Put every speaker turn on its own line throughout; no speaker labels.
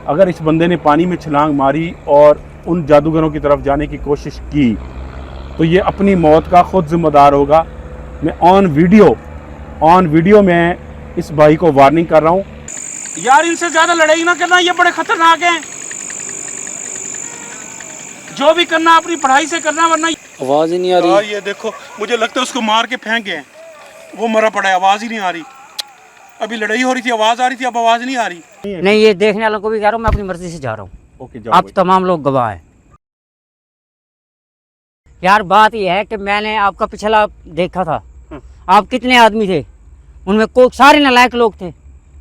अगर इस बंदे ने पानी में छलांग मारी और उन जादूगरों की तरफ जाने की कोशिश की तो ये अपनी मौत का खुद जिम्मेदार होगा। मैं ऑन वीडियो में इस भाई को वार्निंग कर रहा हूँ। यार इनसे ज्यादा लड़ाई ना करना, ये बड़े खतरनाक हैं। जो भी करना अपनी पढ़ाई से करना, वरना
आवाज ही नहीं आ रही।
ये देखो, मुझे लगता है उसको मार के फेंक गए, वो मरा पड़ा है, आवाज ही नहीं आ रही। अभी लड़ाई हो रही थी, आवाज आ रही थी, अब आवाज नहीं आ रही।
नहीं, ये देखने वालों को भी कह रहा हूँ, मैं अपनी मर्जी से जा रहा हूँ।
ओके, जाओ।
आप तमाम लोग गवाह हैं। यार बात यह है कि मैंने आपका पिछला देखा था, आप कितने आदमी थे, उनमें कोई सारे नालायक लोग थे,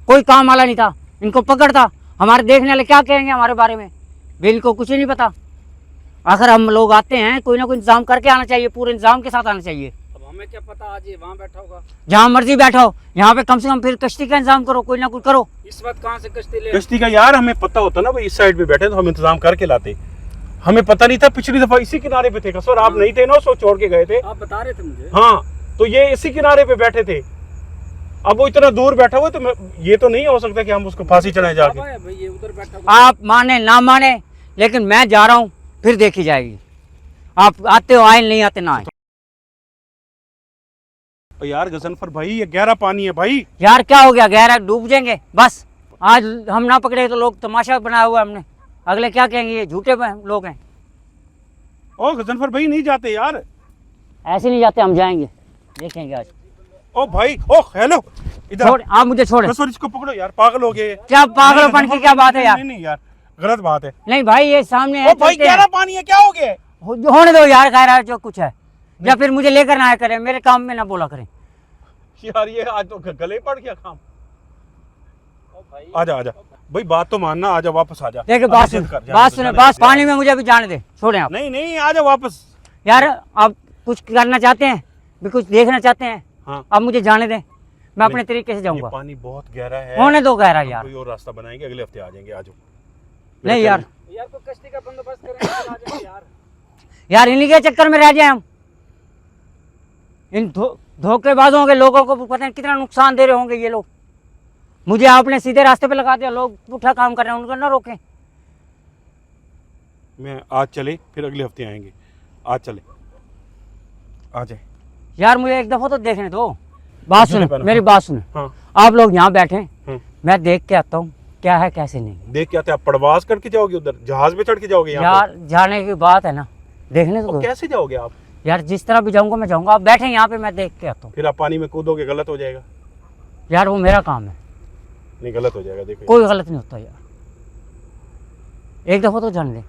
कोई काम वाला नहीं था। इनको पकड़ता, हमारे देखने वाले क्या कहेंगे हमारे बारे में, इनको कुछ नहीं पता। आखिर हम लोग आते हैं, कोई ना कोई इंतजाम करके आना चाहिए, पूरे इंतजाम के साथ आना चाहिए।
अब हमें क्या पता, आज ये वहाँ बैठा होगा,
जहाँ मर्जी बैठो, यहाँ पे कम से कम फिर कश्ती का इंतजाम करो, कोई ना कोई करो।
इस वक्त कहाँ से
कश्ती का यार हमें पता होता ना, भाई इस साइड पे बैठे तो हम इंतजाम करके लाते। हमें पता नहीं था, पिछली दफा इसी किनारे पे थे कसौर, आप नहीं थे ना, उसको छोड़ के गए थे।
आप बता रहे थे मुझे।
हाँ, तो ये इसी किनारे पे बैठे थे। अब वो इतना दूर बैठा हुआ, तो ये तो नहीं हो सकता कि हम उसको फांसी चढ़ाए जाके।
भाई ये उधर बैठा,
आप माने ना माने, लेकिन मैं जा रहा हूँ, फिर देखी जाएगी। आप आते हो आए, नहीं आते ना आए।
यार गजनफर भाई, ये गहरा पानी है भाई।
यार क्या हो गया, गहरा डूब जाएंगे बस। आज हम ना पकड़े तो लोग तमाशा बनाया हुआ हमने, अगले क्या कहेंगे, ये झूठे लोग हैं।
ओ गजनफर भाई, नहीं जाते यार,
ऐसे नहीं जाते, हम जाएंगे, देखेंगे आज।
ओ भाई, ओ हेलो, इधर
छोड़, आप मुझे छोड़े।
इसको पकड़ो यार, पागल हो गए।
क्या पागलपन की क्या बात है यार?
नहीं यार, गलत बात है।
नहीं भाई, ये सामने है,
ओ भाई, गहरा पानी है, क्या हो गया?
होने दो यार, कह रहा है जो कुछ है, या फिर मुझे लेकर ना आया करें, मेरे काम में ना बोला करें।
यार ये आज तो गले पड़ गया काम। आजा भाई, बात तो मानना, आजा वापस आजा।
देखिए बात सुने, पानी में मुझे अभी जाने दे, छोड़े आप।
नहीं, आजा वापस।
यार आप कुछ करना चाहते हैं, भी कुछ देखना चाहते हैं,
हाँ।
आप मुझे जाने दें, मैं अपने तरीके से जाऊंगा।
पानी बहुत गहरा है,
होने दो गहरा यार।
कोई और रास्ता बनाएंगे, अगले हफ्ते आ जाएंगे। आजो।
नहीं यार
को कश्ती का बंदोबस्त करेंगे
यार, इन्हीं के चक्कर में रह जाए हम। इन धोखेबाजों के लोगों को पता नहीं कितना नुकसान दे रहे होंगे ये लोग। मुझे आपने सीधे रास्ते पे लगा दिया, लोग पुठा काम कर रहे हैं, उनको ना रोकें।
मैं आज चले, फिर अगले हफ्ते आएंगे। आज चले, आ जाए
यार, मुझे एक दफा तो देखने दो। बात सुनो, मेरी बात सुनो।
हाँ।
आप लोग यहाँ बैठे, मैं देख के आता हूँ क्या है कैसे नहीं।
देख के आते, आप प्रवास करके जाओगे उधर, जहाज पे चढ़ के जाओगे?
यार जाने की बात है ना, देखने तो
कैसे जाओगे आप?
यार जिस तरह भी जाऊंगा मैं जाऊंगा, आप बैठे यहाँ पे, मैं देख के आता हूँ।
फिर आप पानी में कूदोगे, गलत हो जाएगा।
यार वो मेरा काम है।
नहीं, गलत हो जाएगा। देखो,
कोई गलत नहीं होता यार, एक दफा तो जाने दे।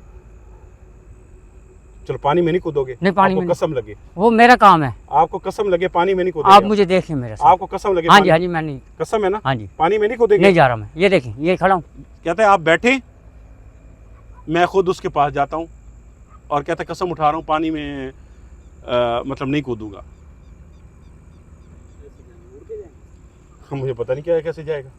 चलो, पानी में नहीं कूदोगे?
नहीं, पानी में
कसम लगे,
वो मेरा काम है।
आपको कसम लगे पानी में नहीं कूदोगे?
आप मुझे देखें मेरे साथ।
आपको कसम लगे?
हाँ जी, मैं नहीं,
कसम है ना?
हाँ जी,
पानी में नहीं कूदेंगे?
नहीं जा रहा मैं, ये देखें, ये खड़ा हूँ।
कहते हैं आप बैठे, मैं खुद उसके पास जाता हूँ और कहता है कसम उठा रहा हूँ, पानी में मतलब नहीं कूदूंगा। मुझे पता नहीं क्या है, कैसे जाएगा।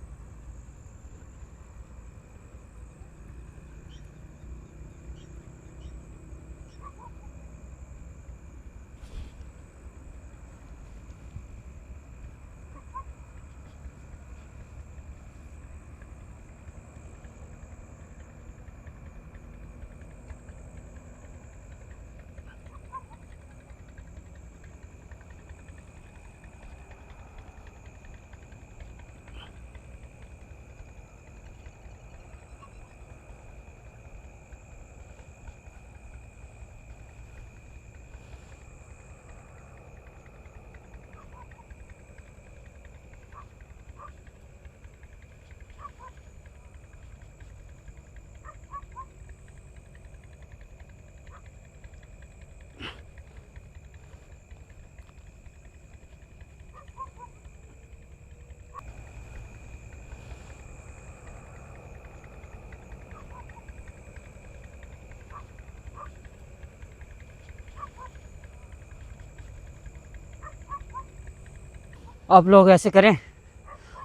आप लोग ऐसे करें,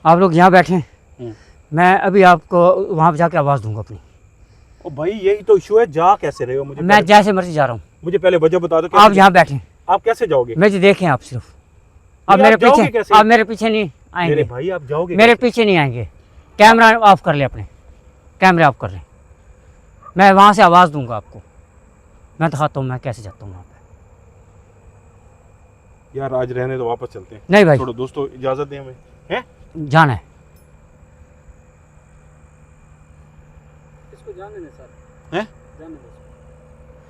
आप लोग यहाँ बैठें, मैं अभी आपको वहाँ पे जाके आवाज़ दूंगा अपनी।
ओ भाई, यही तो इशू है, जा कैसे रहे हो? मुझे
मैं जैसे मर्जी जा रहा हूँ,
मुझे पहले वजह बता दो।
आप यहाँ बैठें।
आप कैसे जाओगे?
मुझे देखें आप सिर्फ, आप मेरे पीछे, आप मेरे पीछे नहीं आएंगे।
भाई आप जाओगे?
मेरे पीछे नहीं आएंगे। कैमरा ऑफ कर ले अपने। कैमरे ऑफ कर रहे हैं। मैं वहाँ से आवाज़ दूंगा आपको, मैं दिखाता हूँ मैं कैसे जाता हूँ वहाँ पे।
यार आज रहने तो वापस चलते हैं।
नहीं भाई,
छोड़ो दोस्तों, इजाजत दें हमें, हैं?
जाना है।
इसको जाने दे सर,
हैं?
जाने दे इसको।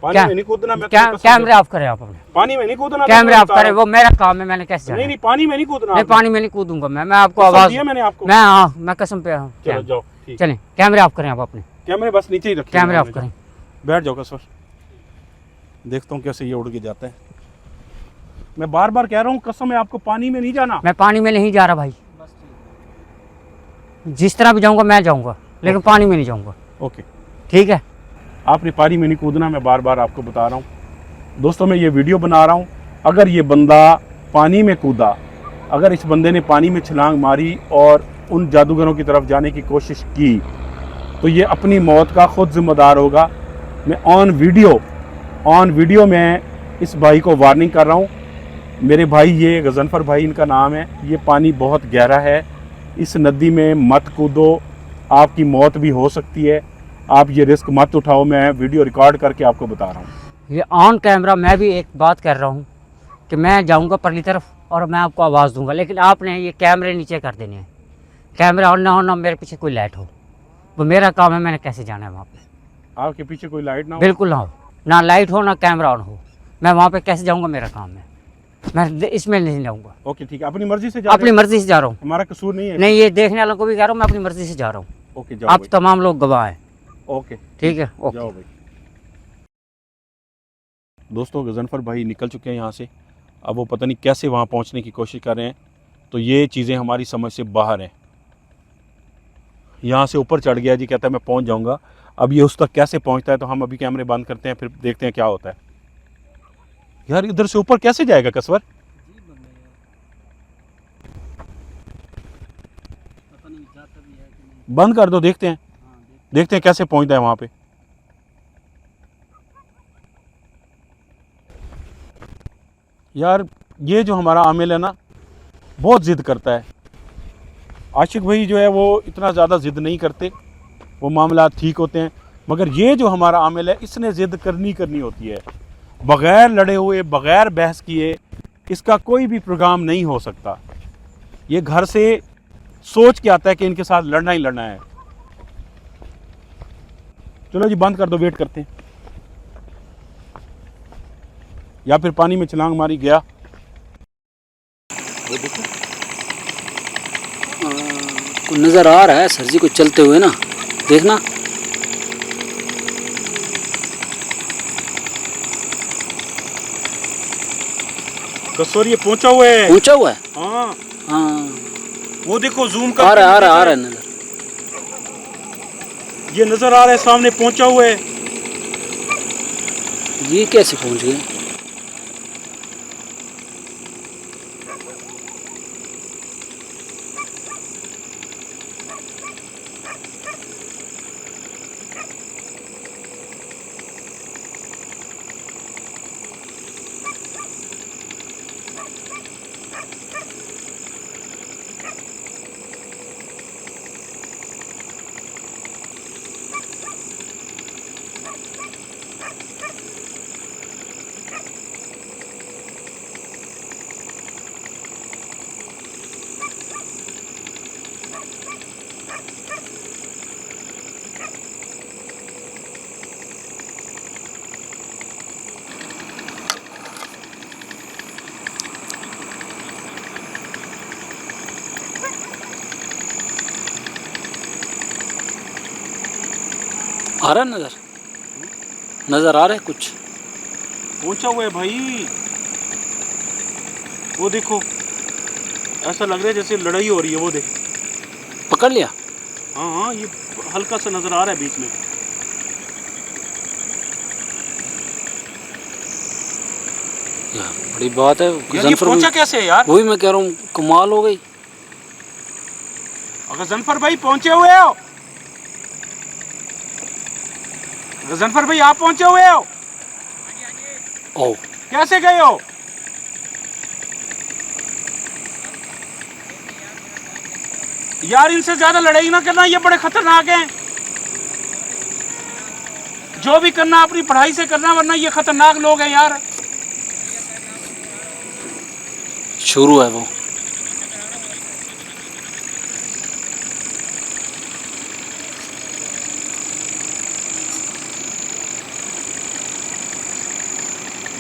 पानी में नहीं कूदना। मैं
कैमरे ऑफ करें आप अपने,
पानी में नहीं कूदना।
कैमरे ऑफ करें, वो मेरा काम है, मैंने कैसे जाना
नहीं
है?
नहीं, पानी में नहीं कूदना।
नहीं, पानी में नहीं कूदूंगा मैं आपको आवाज़
दिया मैंने आपको।
मैं, हाँ, मैं कसम पे हूँ।
चलो जाओ, ठीक।
चलें, कैमरे ऑफ करें आप अपने,
कैमरे बस नीचे ही रखें।
कैमरे ऑफ करें।
बैठ जाओ कसवर, देखता हूँ कैसे ये उड़ के जाता है। मैं बार बार कह रहा हूँ, कसम है आपको, पानी में नहीं जाना।
मैं पानी में नहीं जा रहा भाई,
बस ठीक
जिस तरह भी जाऊंगा मैं जाऊंगा, लेकिन पानी में नहीं जाऊंगा।
ओके,
ठीक है?
आपने पानी में नहीं कूदना, मैं बार बार आपको बता रहा हूँ। दोस्तों मैं ये वीडियो बना रहा हूँ, अगर ये बंदा पानी में कूदा, अगर इस बंदे ने पानी में छलांग मारी और उन जादूगरों की तरफ जाने की कोशिश की, तो ये अपनी मौत का खुद जिम्मेदार होगा। मैं ऑन वीडियो में इस भाई को वार्निंग कर रहा हूँ। मेरे भाई, ये गजनफर भाई इनका नाम है, ये पानी बहुत गहरा है, इस नदी में मत कूदो, आपकी मौत भी हो सकती है, आप ये रिस्क मत उठाओ। मैं वीडियो रिकॉर्ड करके आपको बता रहा हूँ।
ये ऑन कैमरा मैं भी एक बात कर रहा हूँ कि मैं जाऊंगा परली तरफ और मैं आपको आवाज़ दूंगा, लेकिन आपने ये कैमरे नीचे कर देने हैं। कैमरा ऑन ना हो, ना मेरे पीछे कोई लाइट हो, वो मेरा काम है, मैंने कैसे जाना है वहाँ पे।
आपके पीछे कोई लाइट ना हो?
बिल्कुल ना हो, ना लाइट हो, ना कैमरा ऑन हो, मैं वहाँ पे कैसे जाऊँगा, मेरा काम है, मैं इसमें नहीं जाऊँगा।
ओके ठीक है, अपनी मर्जी से जा
अपनी मर्जी से जा रहा हूँ।
हमारा कसूर नहीं है।
नहीं, ये देखने वालों को भी कह रहा हूँ, मैं अपनी मर्जी से जा रहा हूँ।
ओके जाओ
आप
भाई।
तमाम लोग गवाह हैं।
ओके
ठीक है, ओके।
जाओ भाई। दोस्तों गजनफर भाई निकल चुके हैं यहाँ से, अब वो पता नहीं कैसे वहाँ पहुँचने की कोशिश कर रहे हैं। तो ये चीज़ें हमारी समझ से बाहर हैं। यहाँ से ऊपर चढ़ गया जी, कहता है मैं पहुँच जाऊँगा। अब ये उस तक कैसे पहुँचता है, तो हम अभी कैमरे बंद करते हैं, फिर देखते हैं क्या होता है। यार इधर से ऊपर कैसे जाएगा कसवर?
जी बन गया यार, पता नहीं जाता भी है कि नहीं।
बंद कर दो, देखते हैं,
हाँ
देखते हैं कैसे पहुँचता है वहाँ पे। यार ये जो हमारा आमिल है ना, बहुत ज़िद करता है। आशिक भाई जो है वो इतना ज़्यादा ज़िद नहीं करते, वो मामला ठीक होते हैं, मगर ये जो हमारा आमिल है, इसने ज़िद करनी होती है। बग़ैर लड़े हुए, बग़ैर बहस किए इसका कोई भी प्रोग्राम नहीं हो सकता। ये घर से सोच के आता है कि इनके साथ लड़ना ही लड़ना है। चलो जी बंद कर दो, वेट करते हैं। या फिर पानी में छलांग मारी गया। वो देखो
को नज़र आ रहा है सर जी को चलते हुए ना, देखना।
कसौर ये पहुंचा हुआ है।
पहुंचा हुआ है।
हाँ
हाँ
वो देखो, जूम कर
आ रहा है नज़र।
ये नजर आ रहा है, सामने पहुंचा हुआ है।
ये कैसे पहुंच गए? आ रहा है नज़र आ रहा है कुछ।
पहुंचा हुआ है भाई, वो देखो, ऐसा लग रहा है जैसे लड़ाई हो रही है। वो देख,
पकड़ लिया।
हाँ हाँ, ये हल्का सा नजर आ रहा है बीच में।
यार बड़ी बात है।
यार ये पहुंचा कैसे है यार?
वही मैं कह रहा हूँ, कमाल हो गई।
गजनफर भाई पहुंचे हुए हो? गजनफर भाई आप पहुंचे हुए हो?
ओ
कैसे गए हो? यार इनसे ज्यादा लड़ाई ना करना, ये बड़े खतरनाक हैं। जो भी करना अपनी पढ़ाई से करना, वरना ये खतरनाक लोग हैं यार।
शुरू है वो।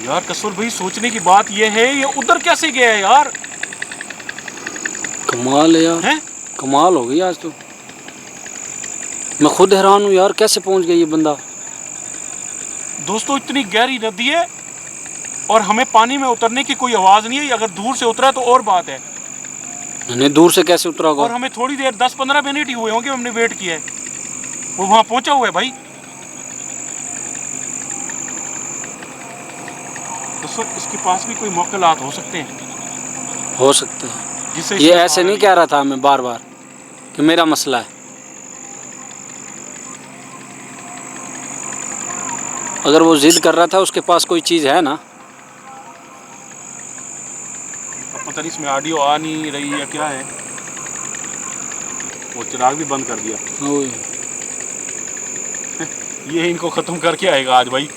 यार कसूर भाई, सोचने की बात ये है, ये उधर कैसे गया है यार?
कमाल है यार,
हैं?
कमाल हो गई आज तो। मैं खुद हैरान हूँ यार, कैसे पहुंच गया ये बंदा।
दोस्तों इतनी गहरी नदी है और हमें पानी में उतरने की कोई आवाज नहीं है। अगर दूर से उतरा तो और बात है,
नहीं दूर से कैसे उतरा
और
होगा।
हमें थोड़ी देर 10-15 मिनट ही हुए होंगे, हमने वेट किया है। वो वहां पहुंचा हुआ है भाई। दोस्तों इसके पास भी कोई मौकलात हो सकते हैं
हो सकता है,
जिससे
ये ऐसे नहीं कह रहा था हमें बार बार कि मेरा मसला है। अगर वो जिद कर रहा था, उसके पास कोई चीज़ है ना।
पता नहीं इसमें ऑडियो आ नहीं रही है क्या है। वो चिराग भी बंद कर दिया।
ओए,
ये इनको खत्म करके आएगा आज भाई।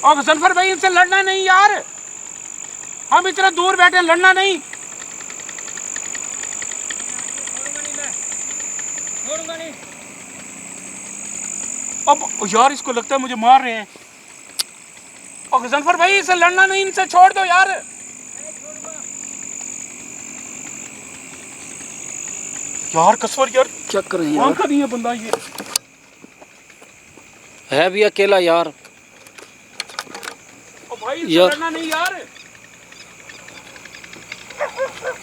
और गजनफर भाई, इनसे लड़ना नहीं यार, हम इतना दूर बैठे, लड़ना नहीं। अब यार इसको लगता है मुझे मार रहे हैं। और गजनफर भाई, इसे लड़ना नहीं, इनसे छोड़ दो यार। यार कसवर यार,
क्या कर रहे हैं
कौन
यार,
का नहीं है बंदा ये।
है भी अकेला यार।
ओ भाई इसे
यार।
लड़ना नहीं यार।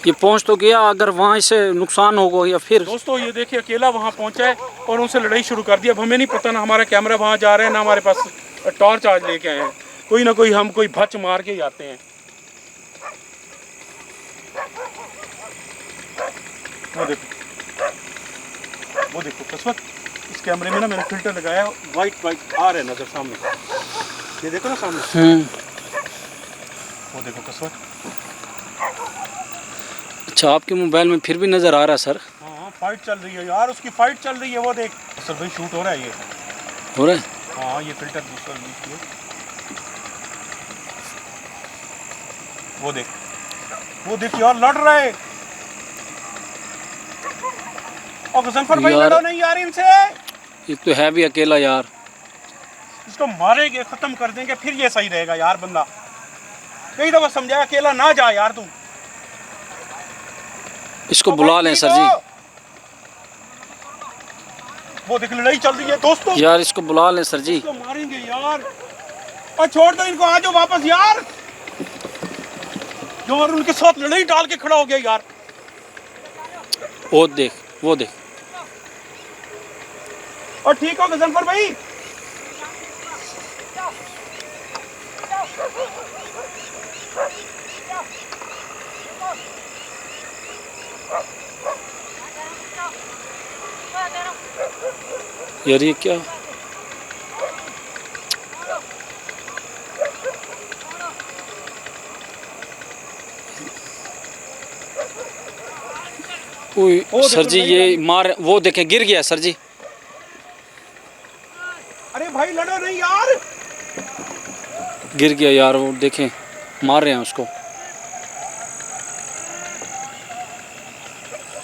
ये पहुंच तो गया, अगर वहाँ इसे नुकसान होगा या फिर।
दोस्तों ये देखिए, अकेला वहाँ पहुंचा है और उनसे लड़ाई शुरू कर दी। अब हमें नहीं पता ना हमारा कैमरा वहाँ जा रहा है, ना हमारे पास टॉर्च आज लेके आए हैं। कोई ना कोई हम कोई भच मार के ही आते हैं। वो देखो कसवत, इस कैमरे में ना मैंने फिल्टर लगाया है, वाइट वाइट आ रहा है नजर सामने। ये देखो ना सामने, वो देखो कसवत।
अच्छा, आपके मोबाइल में फिर भी नज़र आ रहा है सर।
हाँ फाइट चल रही है यार, उसकी फाइट चल रही है। वो देख सर भाई, शूट हो रहा है ये।
हो रहा है।
हाँ ये फिल्टर दूसरा यूज किया। वो देख यार, लड़ रहे। और गजनफर भाई
यार।
लड़ो नहीं यार इनसे।
एक तो है भी अकेला यार।
इसको मारेंगे, खत्म कर देंगे, फिर ये सही रहेगा यार। बंदा कई दफा समझाया, अकेला ना जा यार तू।
इसको बुला लें सर जी।
वो देख लड़ाई चल रही है दोस्तों
यार, इसको बुला लें सर जी।
इसको मारेंगे यार। और छोड़ दो इनको, आ जाओ वापस यार। यार उनके साथ लड़ाई डाल के खड़ा हो गया यार।
वो देख, वो देख।
और ठीक हो गजनफर भाई?
यार ये क्या। ओए सर जी, ये मार, वो देखें गिर गया सर जी।
अरे भाई लड़ो नहीं यार।
गिर गया यार, वो देखें मार रहे हैं उसको।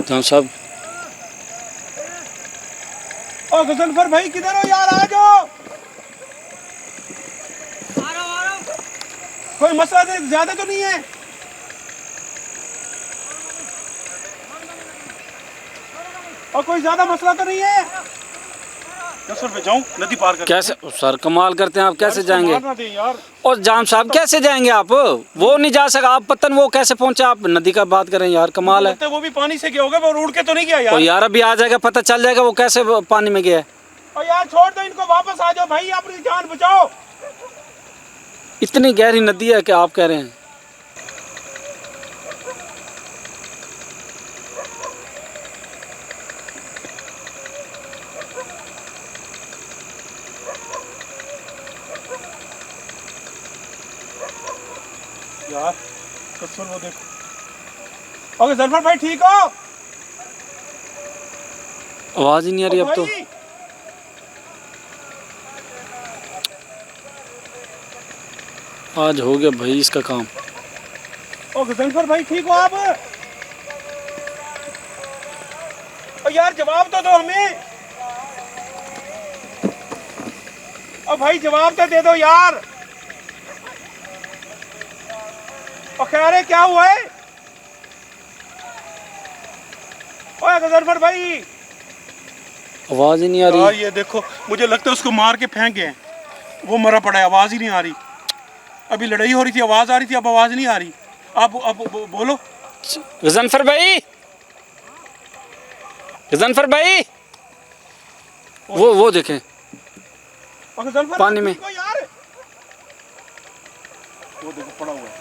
जहाँ साहब।
ओ गजनफर भाई किधर हो यार, आ जाओ। कोई मसला ज्यादा तो नहीं है? और कोई ज्यादा मसला तो नहीं है? कसर पे जाऊं, नदी पार कर।
कैसे सर, कमाल करते हैं आप, कैसे जाएंगे?
मारना दे यार।
और जाम साहब कैसे जाएंगे आप? वो नहीं जा सका, आप पतन वो कैसे पहुंचा? आप नदी का बात करें यार, कमाल है।
वो भी पानी से गया होगा, वो उड़ के तो नहीं गया यार।
और यार अभी आ जाएगा, पता चल जाएगा वो कैसे पानी में गया है।
और यार छोड़ दो इनको, वापस आ जाओ भाई, अपनी जान बचाओ।
इतनी गहरी नदी है कि आप कह रहे हैं।
यार कसर वो देखो। ओके जरफर भाई ठीक हो?
आवाज़ ही नहीं आ रही
ओ
अब तो।
भाई!
आज हो गया भाई इसका काम।
ओ गजनफर भाई ठीक हो आप? ओ यार जवाब तो दो हमें। ओ भाई जवाब तो दे दो यार। ओ खैर है क्या हुआ है? ओ गजनफर भाई
आवाज़ ही नहीं आ
यार
रही।
ये देखो, मुझे लगता है उसको मार के फेंक गए, वो मरा पड़ा है, आवाज ही नहीं आ रही। अभी लड़ाई हो रही थी, आवाज आ रही थी, अब आवाज नहीं आ रही। आप बोलो।
गजनफर भाई, गजनफर भाई, वो देखें
गजनफर
पानी में।
ठीक हो यार? वो देखो पड़ा हुआ है।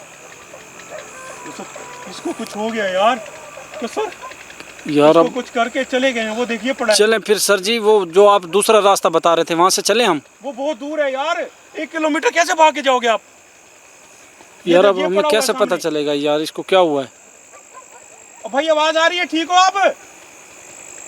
इसको कुछ हो गया यार। तो सर
यार
इसको
अब
कुछ करके चले गए हैं, वो देखिए पड़ा है।
चलें फिर सर जी, वो जो आप दूसरा रास्ता बता रहे थे वहाँ से चलें हम।
वो बहुत दूर है यार, 1 किलोमीटर कैसे भाग के जाओगे आप?
यार अब
देखिए
हमें
पड़ा हुआ है
कैसे पता
सामने।
चलेगा यार इसको क्या हुआ है।
ओ भाई आवाज आ रही है, ठीक हो आप?